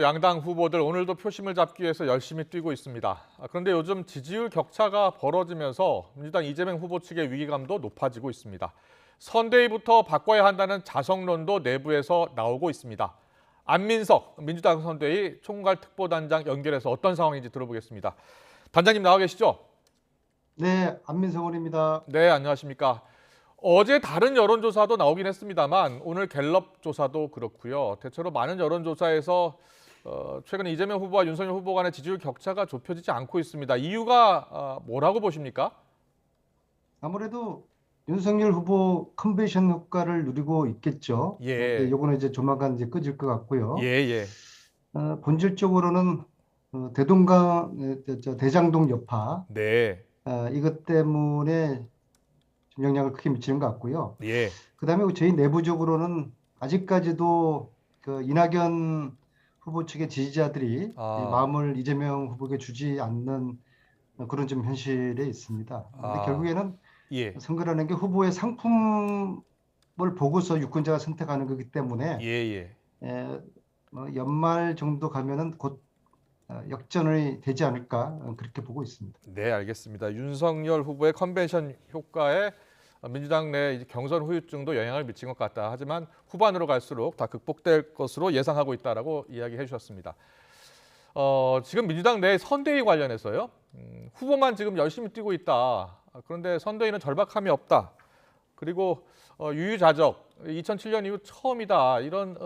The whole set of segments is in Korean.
양당 후보들 오늘도 표심을 잡기 위해서 열심히 뛰고 있습니다. 그런데 요즘 지지율 격차가 벌어지면서 민주당 이재명 후보 측의 위기감도 높아지고 있습니다. 선대위부터 바꿔야 한다는 자성론도 내부에서 나오고 있습니다. 안민석 민주당 선대위 총괄특보단장 연결해서 어떤 상황인지 들어보겠습니다. 단장님 나와 계시죠? 네, 안민석원입니다. 네, 안녕하십니까. 어제 다른 여론조사도 나오긴 했습니다만 오늘 갤럽 조사도 그렇고요. 대체로 많은 여론조사에서 최근 이재명 후보와 윤석열 후보 간의 지지율 격차가 좁혀지지 않고 있습니다. 이유가 뭐라고 보십니까? 아무래도 윤석열 후보 컨벤션 효과를 누리고 있겠죠. 예, 요거는 이제 조만간 이제 꺼질 것 예, 같고요. 예. 본질적으로는 대동강, 대장동 여파, 네, 이것 때문에 좀 영향을 크게 미치는 것 같고요. 예. 그다음에 저희 내부적으로는 아직까지도 그 이낙연 후보 측의 지지자들이 이 아, 마음을 이재명 후보에게 주지 않는 그런 좀 현실에 있습니다. 근데 아, 결국에는 예, 선거라는 게 후보의 상품을 보고서 유권자가 선택하는 거기 때문에 예, 예. 연말 정도 가면은 곧 역전이 되지 않을까 그렇게 보고 있습니다. 네, 알겠습니다. 윤석열 후보의 컨벤션 효과에 민주당 내 이제 경선 후유증도 영향을 미친 것 같다. 하지만 후반으로 갈수록 다 극복될 것으로 예상하고 있다라고 이야기해 주셨습니다. 지금 민주당 내 선대위 관련해서요. 후보만 지금 열심히 뛰고 있다. 그런데 선대위는 절박함이 없다. 그리고 유유자적, 2007년 이후 처음이다. 이런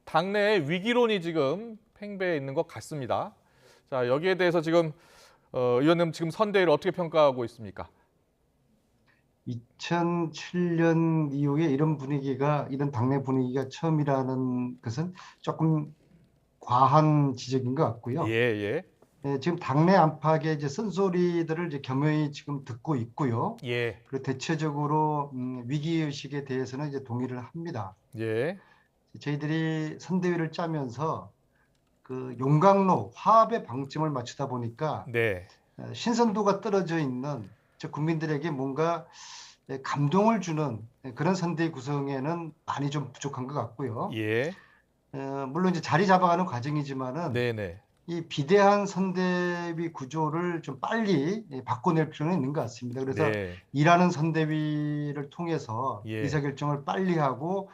당내의 위기론이 지금 팽배해 있는 것 같습니다. 자, 여기에 대해서 지금 의원님 지금 선대위를 어떻게 평가하고 있습니까? 2007년 이후에 이런 분위기가, 이런 당내 분위기가 처음이라는 것은 조금 과한 지적인 것 예, 같고요. 예, 지금 당내 안팎의 이제 쓴소리들을 이제 겸허히 지금 듣고 있고요. 예, 그리고 대체적으로 위기 의식에 대해서는 이제 동의를 합니다. 예, 저희들이 선대위를 짜면서 그 용광로 화합의 방점을 맞추다 보니까 네, 신선도가 떨어져 있는 저 국민들에게 뭔가 감동을 주는 그런 선대위 구성에는 많이 좀 부족한 것 같고요. 예, 물론 이제 자리 잡아가는 과정이지만은 네, 네, 이 비대한 선대위 구조를 좀 빨리 바꿔낼 필요는 있는 것 같습니다. 그래서 네, 일하는 선대위를 통해서 예, 의사결정을 빨리 하고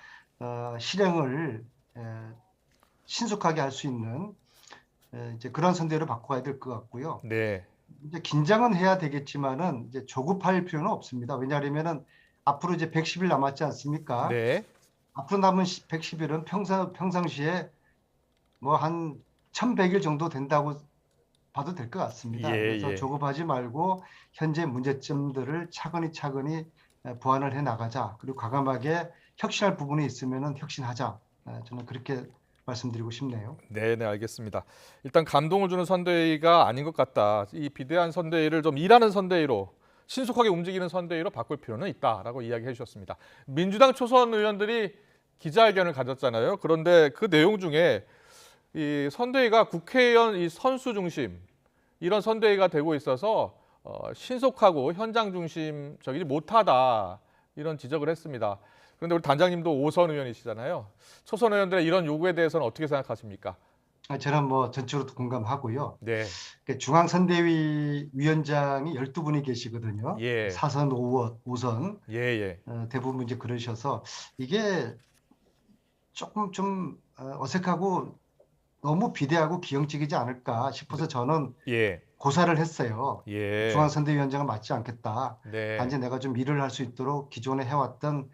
실행을 에, 신속하게 할 수 있는 이제 그런 선대위로 바꿔야 될 것 같고요. 네, 이제 긴장은 해야 되겠지만은 이제 조급할 필요는 없습니다. 왜냐하면은 앞으로 이제 110일 남았지 않습니까? 네, 앞으로 남은 110일은 평상시에 뭐 한 1100일 정도 된다고 봐도 될 것 예, 같습니다. 그래서 예. 조급하지 말고 현재 문제점들을 차근히 보완을 해 나가자. 그리고 과감하게 혁신할 부분이 있으면은 혁신하자. 저는 그렇게 말씀드리고 싶네요. 네, 네, 알겠습니다. 일단 감동을 주는 선대위가 아닌 것 같다. 이 비대한 선대위를 좀 일하는 선대위로 신속하게 움직이는 선대위로 바꿀 필요는 있다라고 이야기해 주셨습니다. 민주당 초선 의원들이 기자회견을 가졌잖아요. 그런데 그 내용 중에 이 선대위가 국회의원 이 선수 중심 이런 선대위가 되고 있어서 신속하고 현장 중심적이지 못하다 이런 지적을 했습니다. 그런데 우리 단장님도 오선 의원이시잖아요. 초선 의원들의 이런 요구에 대해서는 어떻게 생각하십니까? 저는 뭐 전적으로 공감하고요. 네, 중앙선대위 위원장이 12분이 계시거든요. 예, 4선, 5선 예, 예, 대부분 이제 그러셔서 이게 조금 좀 어색하고 너무 비대하고 기형적이지 않을까 네, 싶어서 저는 예, 고사를 했어요. 예, 중앙선대위원장은 맞지 않겠다. 네, 단지 내가 좀 일을 할 수 있도록 기존에 해왔던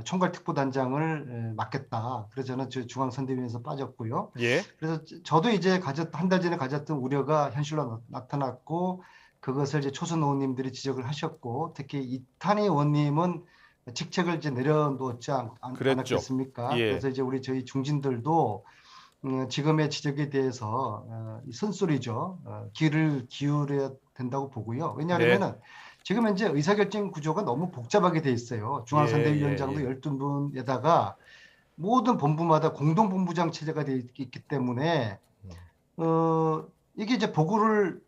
총괄특보단장을 맡겠다. 그래서 저는 중앙선대위에서 빠졌고요. 예, 그래서 저도 이제 한 달 전에 가졌던 우려가 현실로 나타났고 그것을 이제 초선 의원님들이 지적을 하셨고 특히 이탄희 의원님은 직책을 이제 내려놓지 그랬죠. 않았겠습니까? 예, 그래서 이제 저희 중진들도 지금의 지적에 대해서 이 쓴소리죠. 귀를 기울여야 된다고 보고요. 네, 왜냐하면은 지금 현재 의사결정 구조가 너무 복잡하게 돼 있어요. 예, 예, 중앙선대위원장도 예, 12분에다가 모든 본부마다 공동본부장 체제가 돼 있기 때문에 이게 이제 보고를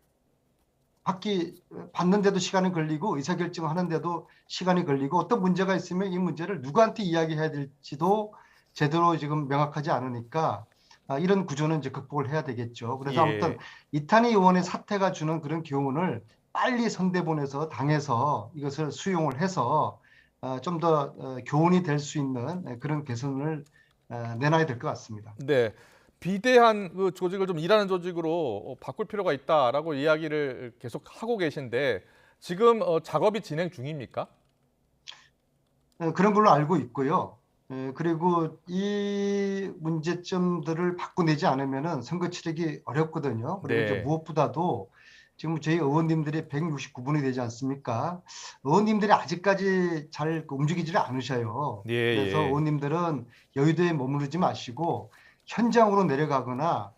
받는데도 시간이 걸리고 의사결정 하는데도 시간이 걸리고 어떤 문제가 있으면 이 문제를 누구한테 이야기해야 될지도 제대로 지금 명확하지 않으니까 이런 구조는 이제 극복을 해야 되겠죠. 그래서 아무튼 예. 이탄희 의원의 사태가 주는 그런 교훈을 빨리 선대본에서 당에서 이것을 수용을 해서 좀 더 교훈이 될 수 있는 그런 개선을 내놔야 될 것 같습니다. 네. 비대한 그 조직을 좀 일하는 조직으로 바꿀 필요가 있다라고 이야기를 계속 하고 계신데 지금 작업이 진행 중입니까? 그런 걸로 알고 있고요. 그리고 이 문제점들을 바꿔내지 않으면은 선거 치르기 어렵거든요. 그리고 이제 네. 무엇보다도 지금 저희 의원님들이 169분이 되지 않습니까? 의원님들이 아직까지 잘 움직이지를 않으셔요. 예, 그래서 예. 의원님들은 여의도에 머무르지 마시고 현장으로 내려가거나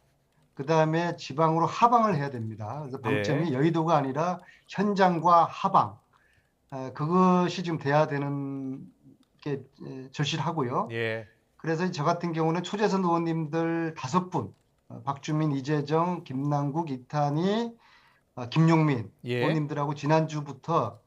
그다음에 지방으로 하방을 해야 됩니다. 그래서 네. 방점이 여의도가 아니라 현장과 하방. 그것이 지금 돼야 되는 게 절실하고요. 예. 그래서 저 같은 경우는 초재선 의원님들 5분, 박주민, 이재정, 김남국, 이탄희, 김용민 예. 의원님들하고 지난주부터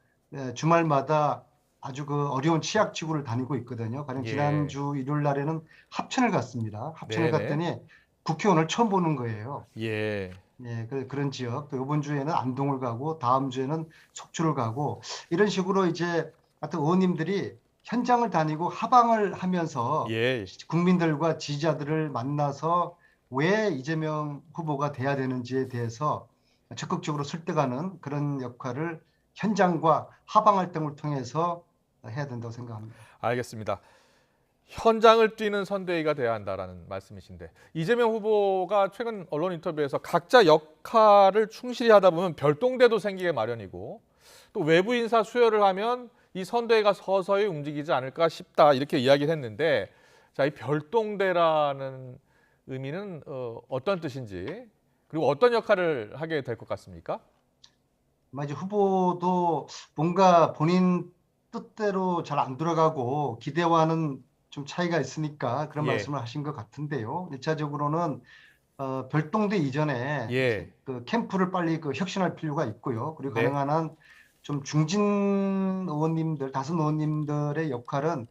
주말마다 아주 그 어려운 치약지구를 다니고 있거든요. 가령 예. 지난주 일요일 날에는 합천을 갔습니다. 합천을 네, 네. 갔더니 국회의원을 처음 보는 거예요. 예. 예, 그런 지역. 또 이번 주에는 안동을 가고 다음 주에는 속초를 가고 이런 식으로 이제 하여튼 의원님들이 현장을 다니고 하방을 하면서 예. 국민들과 지지자들을 만나서 왜 이재명 후보가 돼야 되는지에 대해서 적극적으로 설득하는 그런 역할을 현장과 하방 활동을 통해서 해야 된다고 생각합니다. 알겠습니다. 현장을 뛰는 선대위가 돼야 한다라는 말씀이신데 이재명 후보가 최근 언론 인터뷰에서 각자 역할을 충실히 하다 보면 별동대도 생기게 마련이고 또 외부 인사 수혈을 하면 이 선대위가 서서히 움직이지 않을까 싶다 이렇게 이야기를 했는데 자, 이 별동대라는 의미는 어떤 뜻인지 그리고 어떤 역할을 하게 될 것 같습니까? 아마 이제 후보도 뭔가 본인 뜻대로 잘 안 돌아가고 기대와는 좀 차이가 있으니까 그런 예, 말씀을 하신 것 같은데요. 일차적으로는 별동대 이전에 예, 그 캠프를 빨리 그 혁신할 필요가 있고요. 그리고 네, 가능한 한 좀 중진 의원님들, 다선 의원님들의 역할은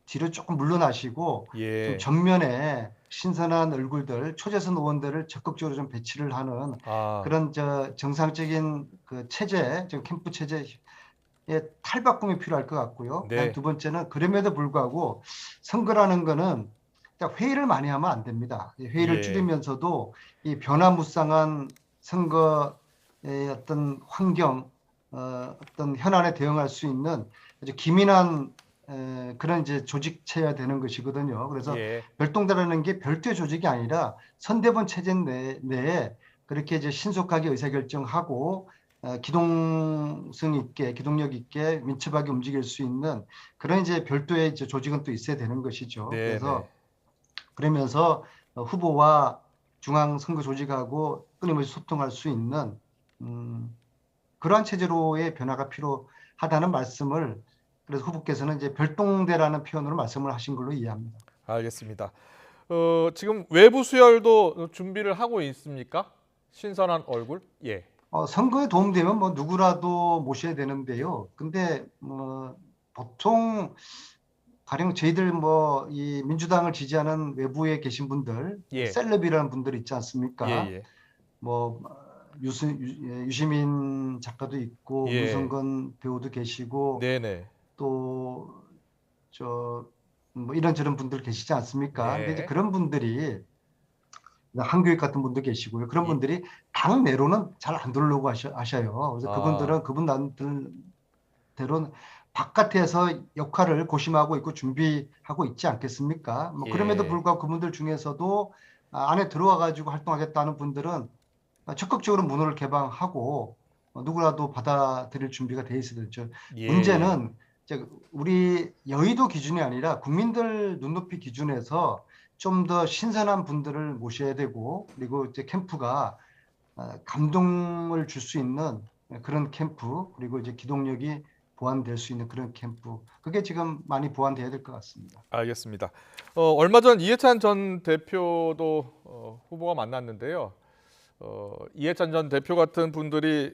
뒤로 조금 물러나시고 좀 예, 전면에 신선한 얼굴들, 초재선 의원들을 적극적으로 좀 배치를 하는 아, 그런 정상적인 그 체제, 저 캠프 체제의 탈바꿈이 필요할 것 같고요. 그다음 네, 두 번째는 그럼에도 불구하고 선거라는 거는 딱 회의를 많이 하면 안 됩니다. 이 회의를 예, 줄이면서도 이 변화무쌍한 선거의 어떤 환경, 어떤 현안에 대응할 수 있는 아주 기민한 그런 이제 조직체야 되는 것이거든요. 그래서 예, 별동대라는 게 별도의 조직이 아니라 선대본 체제 내에 그렇게 이제 신속하게 의사결정하고 기동성 있게, 기동력 있게 민첩하게 움직일 수 있는 그런 이제 별도의 이제 조직은 또 있어야 되는 것이죠. 네, 네. 그래서 그러면서 후보와 중앙선거 조직하고 끊임없이 소통할 수 있는 그러한 체제로의 변화가 필요하다는 말씀을 그래서 후보께서는 이제 별동대라는 표현으로 말씀을 하신 걸로 이해합니다. 알겠습니다. 지금 외부 수혈도 준비를 하고 있습니까? 신선한 얼굴? 예. 선거에 도움되면 뭐 누구라도 모셔야 되는데요. 근데 보통 가령 저희들 뭐 이 민주당을 지지하는 외부에 계신 분들, 예. 셀럽이라는 분들 있지 예, 않습니까? 예. 뭐 유시민 작가도 있고 예. 문성건 배우도 계시고 네, 네. 또 저 뭐 이런저런 분들 계시지 않습니까? 근데 이제 네. 그런 분들이 한교육 같은 분도 계시고요. 그런 예. 분들이 당 내로는 잘 안 들어오려고 하셔요. 그래서 아, 그분들은 그분들대로는 바깥에서 역할을 고심하고 있고 준비하고 있지 않겠습니까? 뭐 그럼에도 예. 불구하고 그분들 중에서도 안에 들어와 가지고 활동하겠다는 분들은 적극적으로 문호를 개방하고 누구라도 받아들일 준비가 돼 있어야 되죠. 예. 문제는 이제 우리 여의도 기준이 아니라 국민들 눈높이 기준에서 좀 더 신선한 분들을 모셔야 되고 그리고 이제 캠프가 감동을 줄 수 있는 그런 캠프 그리고 이제 기동력이 보완될 수 있는 그런 캠프 그게 지금 많이 보완돼야 될 것 같습니다. 알겠습니다. 얼마 전 이해찬 전 대표도 후보가 만났는데요. 이해찬 전 대표 같은 분들이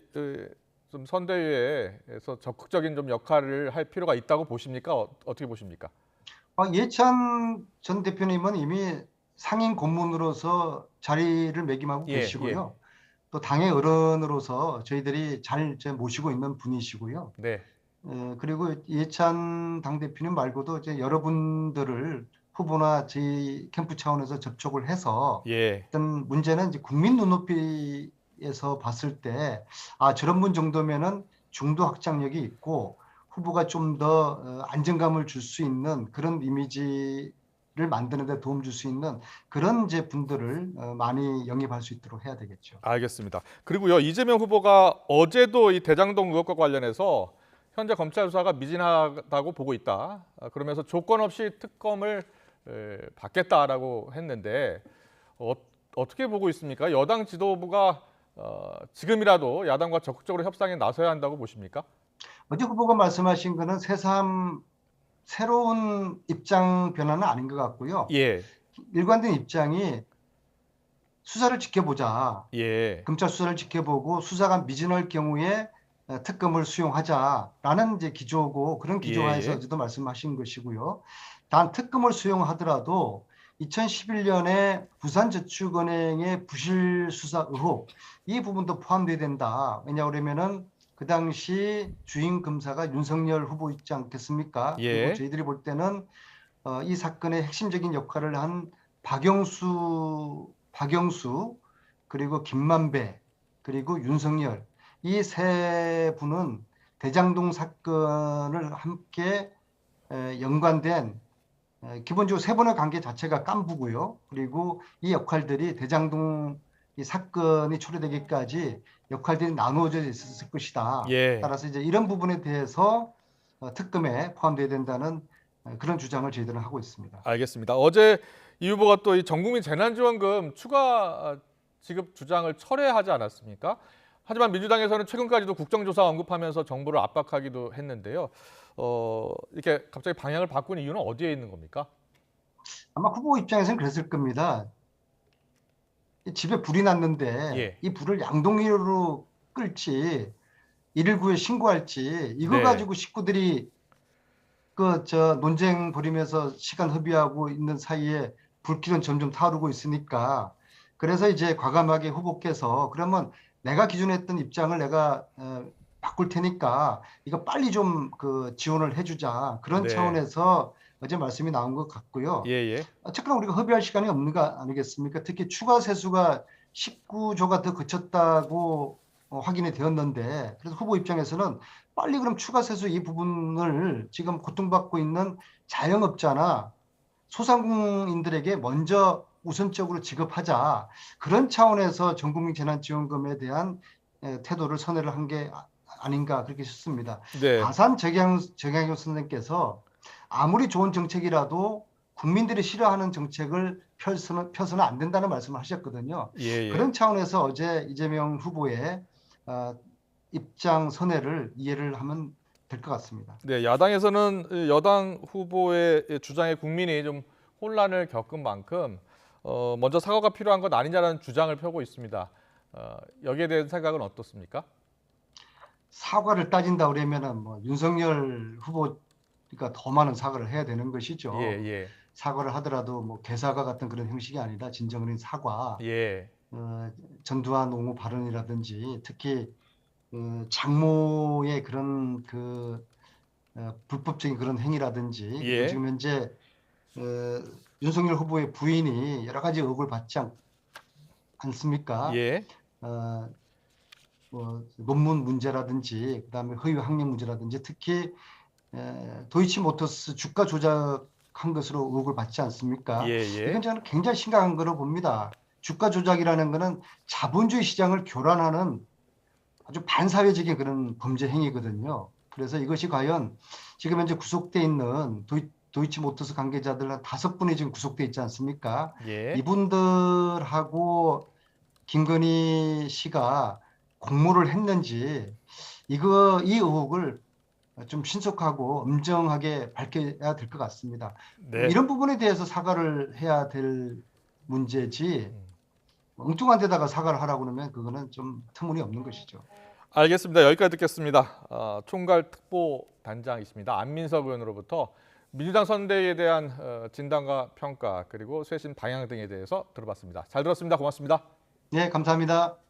좀 선대위에서 적극적인 좀 역할을 할 필요가 있다고 보십니까? 어떻게 보십니까? 예찬 전 대표님은 이미 상임 고문으로서 자리를 매김하고 예, 계시고요. 또 당의 어른으로서 저희들이 잘 이제 모시고 있는 분이시고요. 네. 그리고 이해찬 당대표님 말고도 이제 여러분들을 후보나 저희 캠프 차원에서 접촉을 해서 예. 어떤 문제는 이제 국민 눈높이에서 봤을 때, 아, 저런 분 정도면은 중도 확장력이 있고 후보가 좀 더 안정감을 줄 수 있는 그런 이미지를 만드는 데 도움 줄 수 있는 그런 이제 분들을 많이 영입할 수 있도록 해야 되겠죠. 알겠습니다. 그리고요, 이재명 후보가 어제도 이 대장동 의혹과 관련해서 현재 검찰 수사가 미진하다고 보고 있다. 그러면서 조건 없이 특검을 받겠다라고 했는데 어떻게 보고 있습니까? 여당 지도부가 지금이라도 야당과 적극적으로 협상에 나서야 한다고 보십니까? 어제 후보가 말씀하신 거는 새삼 새로운 입장 변화는 아닌 것 같고요. 예, 일관된 입장이 수사를 지켜보자. 예, 검찰 수사를 지켜보고 수사가 미진할 경우에 특검을 수용하자라는 이제 기조고 그런 기조하에서 예, 어제도 말씀하신 것이고요. 단 특검을 수용하더라도 2011년에 부산저축은행의 부실 수사 의혹 이 부분도 포함돼야 된다. 왜냐 그러면은 그 당시 주임 검사가 윤석열 후보 있지 않겠습니까? 그리고 예, 저희들이 볼 때는 이 사건의 핵심적인 역할을 한 박영수 그리고 김만배 그리고 윤석열 이 세 분은 대장동 사건을 함께 연관된 기본적으로 세 분의 관계 자체가 깐부고요. 그리고 이 역할들이 대장동 이 사건이 초래되기까지 역할들이 나누어져 있었을 것이다. 예. 따라서 이제 이런 부분에 대해서 특검에 포함되어야 된다는 그런 주장을 저희들은 하고 있습니다. 알겠습니다. 어제 이 후보가 또 이 전국민 재난지원금 추가 지급 주장을 철회하지 않았습니까? 하지만 민주당에서는 최근까지도 국정조사 언급하면서 정부를 압박하기도 했는데요. 이렇게 갑자기 방향을 바꾼 이유는 어디에 있는 겁니까? 아마 후보 입장에서는 그랬을 겁니다. 집에 불이 났는데 예, 이 불을 양동이로 끌지 119에 신고할지 이거 네, 가지고 식구들이 그 저 논쟁 벌이면서 시간 허비하고 있는 사이에 불길은 점점 타오르고 있으니까 그래서 이제 과감하게 후보께서 그러면 내가 기존했던 입장을 내가 바꿀 테니까 이거 빨리 좀 그 지원을 해주자 그런 네, 차원에서 어제 말씀이 나온 것 같고요. 예, 예, 어쨌거나 우리가 협의할 시간이 없는 거 아니겠습니까? 특히 추가 세수가 19조가 더 그쳤다고 확인이 되었는데 그래서 후보 입장에서는 빨리 그럼 추가 세수 이 부분을 지금 고통받고 있는 자영업자나 소상공인들에게 먼저 우선적으로 지급하자 그런 차원에서 전국민 재난지원금에 대한 태도를 선회를 한 게 아닌가 그렇게 싶습니다. 네, 다산 정약용 선생님께서 아무리 좋은 정책이라도 국민들이 싫어하는 정책을 펴서는 안 된다는 말씀을 하셨거든요. 예, 예. 그런 차원에서 어제 이재명 후보의 입장 선회를 이해를 하면 될 것 같습니다. 네, 야당에서는 여당 후보의 주장에 국민이 좀 혼란을 겪은 만큼 먼저 사과가 필요한 것 아니냐라는 주장을 펴고 있습니다. 여기에 대한 생각은 어떻습니까? 사과를 따진다 그러면은 뭐 윤석열 후보가 더 많은 사과를 해야 되는 예, 것이죠. 예, 사과를 하더라도 뭐 개사과 같은 그런 형식이 아니라 진정한 사과, 예, 전두환 옹호 발언이라든지 특히 장모의 그런 불법적인 그런 행위라든지 그리고 예, 지금 현재 어, 윤석열 후보의 부인이 여러 가지 의혹을 받지 않습니까? 예, 어, 뭐 논문 문제라든지 그다음에 허위 학력 문제라든지 특히 도이치모터스 주가 조작한 것으로 의혹을 받지 예, 않습니까? 이건 예, 저는 굉장히 심각한 거로 봅니다. 주가 조작이라는 것은 자본주의 시장을 교란하는 아주 반사회적인 그런 범죄 행위거든요. 그래서 이것이 과연 지금 현재 구속돼 있는 도이치모터스 관계자들 한 5분이 지금 구속돼 있지 않습니까? 예. 이분들하고 김건희 씨가 공모를 했는지 이 의혹을 좀 신속하고 엄정하게 밝혀야 될 것 같습니다. 네, 이런 부분에 대해서 사과를 해야 될 문제지 엉뚱한 데다가 사과를 하라고 그러면 그거는 좀 터무니없는 것이죠. 알겠습니다. 여기까지 듣겠습니다. 총괄 특보 단장이십니다. 안민석 의원으로부터 민주당 선대위에 대한 진단과 평가 그리고 쇄신 방향 등에 대해서 들어봤습니다. 잘 들었습니다. 고맙습니다. 네, 감사합니다.